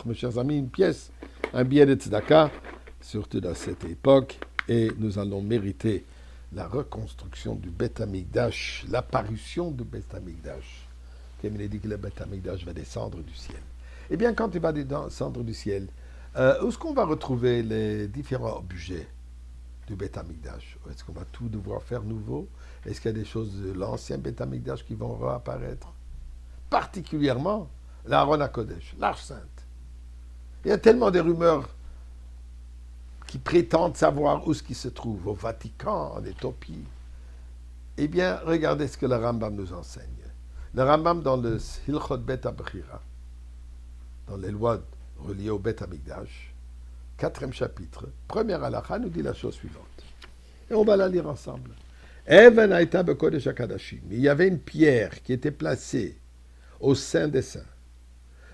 Mes chers amis, une pièce, un billet de tzedaka, surtout dans cette époque, et nous allons mériter la reconstruction du Beth Amikdash, l'apparition du Beth Amikdash. Comme il est dit que le Beth Amikdash va descendre du ciel. Eh bien, quand il va descendre du ciel, où est-ce qu'on va retrouver les différents objets du Beth Amikdash? Est-ce qu'on va tout devoir faire nouveau? Est-ce qu'il y a des choses de l'ancien Beth Amikdash qui vont réapparaître? Particulièrement l'Aaron HaKodesh, l'Arche Sainte. Il y a tellement de rumeurs qui prétendent savoir où ce qui se trouve, au Vatican, en Éthiopie. Eh bien, regardez ce que le Rambam nous enseigne. Le Rambam, dans le Hilchot Bet HaBechira, dans les lois reliées au Bet Amikdash, 4e chapitre, première halakha, nous dit la chose suivante. Et on va la lire ensemble. Even Haïta Bekodesh HaKadashim. Il y avait une pierre qui était placée au sein des saints,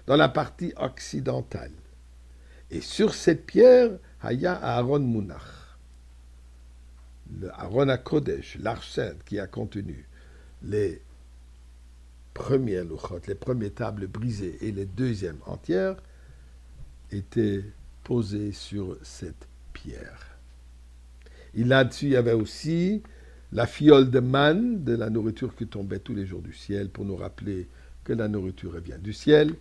dans la partie occidentale. Et sur cette pierre, Haya Aaron Munach, le Aaron HaKodesh, l'arche sainte qui a contenu les premières luchot, les premières tables brisées et les deuxièmes entières, étaient posées sur cette pierre. Et là-dessus, il y avait aussi la fiole de manne, de la nourriture qui tombait tous les jours du ciel, pour nous rappeler que la nourriture vient du ciel,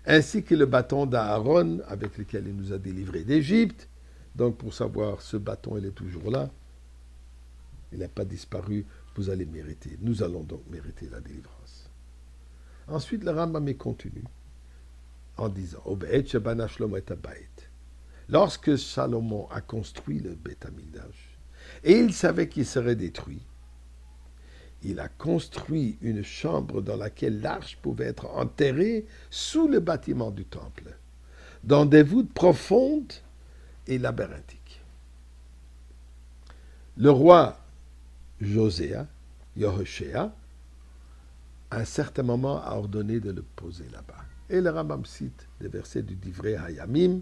ainsi que le bâton d'Aaron avec lequel il nous a délivrés d'Égypte. Donc pour savoir, ce bâton, il est toujours là. Il n'a pas disparu, vous allez mériter. Nous allons donc mériter la délivrance. Ensuite, le Rambam continue en disant, lorsque Salomon a construit le Beth Amikdash, et il savait qu'il serait détruit, il a construit une chambre dans laquelle l'arche pouvait être enterrée sous le bâtiment du temple, dans des voûtes profondes et labyrinthiques. Le roi Joséa, Yehoshua, à un certain moment a ordonné de le poser là-bas. Et le Rambam cite des versets du Divrei Hayamim,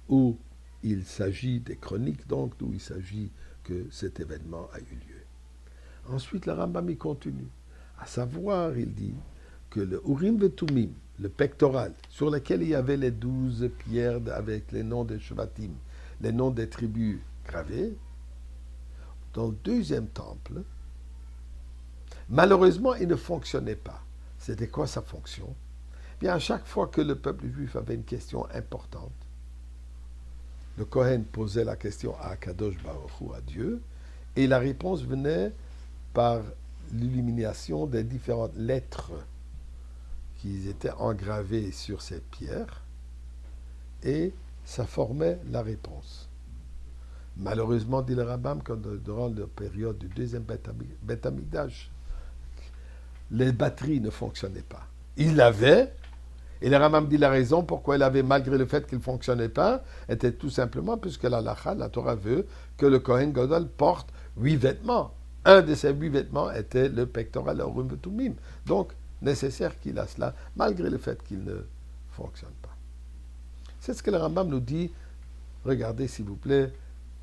où il s'agit des chroniques, donc, où il s'agit que cet événement a eu lieu. Ensuite, le Rambam y continue. À savoir, il dit que le Urim Vetumim, le pectoral, sur lequel il y avait les 12 pierres avec les noms des Shvatim, les noms des tribus gravés, dans le deuxième temple, malheureusement, il ne fonctionnait pas. C'était quoi sa fonction? Bien, à chaque fois que le peuple juif avait une question importante, le Kohen posait la question à Kadosh Baruch Hu, à Dieu, et la réponse venait par l'illumination des différentes lettres qui étaient engravées sur cette pierre, et ça formait la réponse. Malheureusement, dit le Rambam, durant la période du deuxième Beth Amikdash, les batteries ne fonctionnaient pas. Il l'avait, et le Rambam dit la raison pourquoi il avait, malgré le fait qu'il ne fonctionnait pas, était tout simplement puisque la Torah veut que le Kohen Gadol porte 8 vêtements. Un de ces 8 vêtements était le pectoral Urim Vetumim. Donc, nécessaire qu'il a cela, malgré le fait qu'il ne fonctionne pas. C'est ce que le Rambam nous dit. Regardez, s'il vous plaît,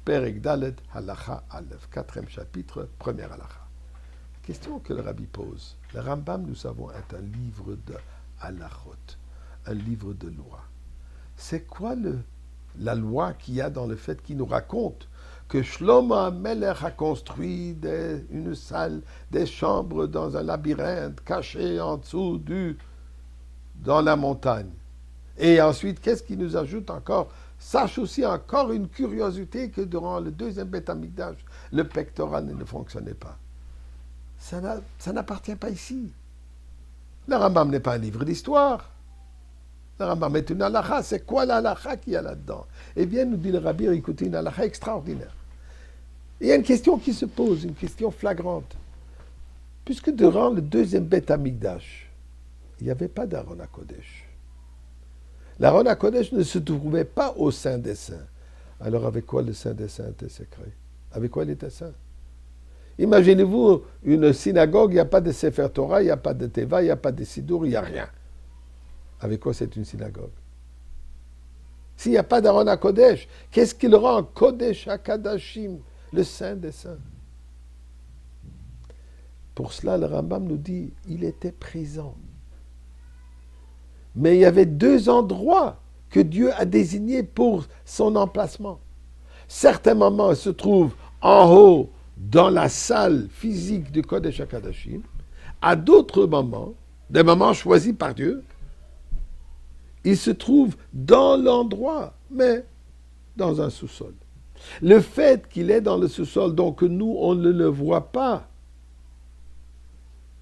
Perek Dalet Halacha Aleph, 4e chapitre, première Halacha. Question que le Rabbi pose. Le Rambam, nous savons, est un livre de halachot, un livre de loi. C'est quoi la loi qu'il y a dans le fait qu'il nous raconte que Shlomo HaMelech a construit une salle, des chambres dans un labyrinthe caché en dessous dans la montagne. Et ensuite, qu'est-ce qu'il nous ajoute encore? Sache aussi encore une curiosité que durant le deuxième Beth Amikdash, le pectoral ne fonctionnait pas. Ça n'appartient pas ici. Le Rambam n'est pas un livre d'histoire. Le Rambam est une halakha. C'est quoi la halakha qu'il y a là-dedans? Eh bien, nous dit le Rabbi, écoutez, une halakha extraordinaire. Il y a une question qui se pose, une question flagrante. Puisque durant le deuxième Beth Amikdash, il n'y avait pas d'Aaron HaKodesh. L'Aaron HaKodesh ne se trouvait pas au sein des saints. Alors avec quoi le Saint des Saints était secret? Avec quoi il était saint? Imaginez-vous une synagogue, il n'y a pas de Sefer Torah, il n'y a pas de Teva, il n'y a pas de Sidour, il n'y a rien. Avec quoi c'est une synagogue? S'il n'y a pas d'Aaron HaKodesh, qu'est-ce qui le rend Kodesh HaKadashim, le Saint des Saints? Pour cela, le Rambam nous dit, il était présent. Mais il y avait 2 endroits que Dieu a désignés pour son emplacement. Certains moments se trouvent en haut dans la salle physique du Kodesh HaKodashim. À d'autres moments, des moments choisis par Dieu, il se trouve dans l'endroit, mais dans un sous-sol. Le fait qu'il est dans le sous-sol, donc que nous, on ne le voit pas,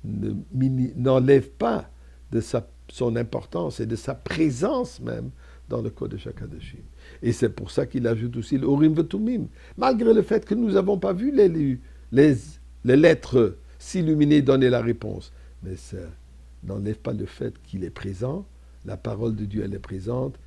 n'enlève pas de son importance et de sa présence même dans le Kodesh HaKodashim. Et c'est pour ça qu'il ajoute aussi le Urim Vetumim. Malgré le fait que nous n'avons pas vu les lettres s'illuminer, donner la réponse. Mais ça n'enlève pas le fait qu'il est présent, la parole de Dieu elle est présente,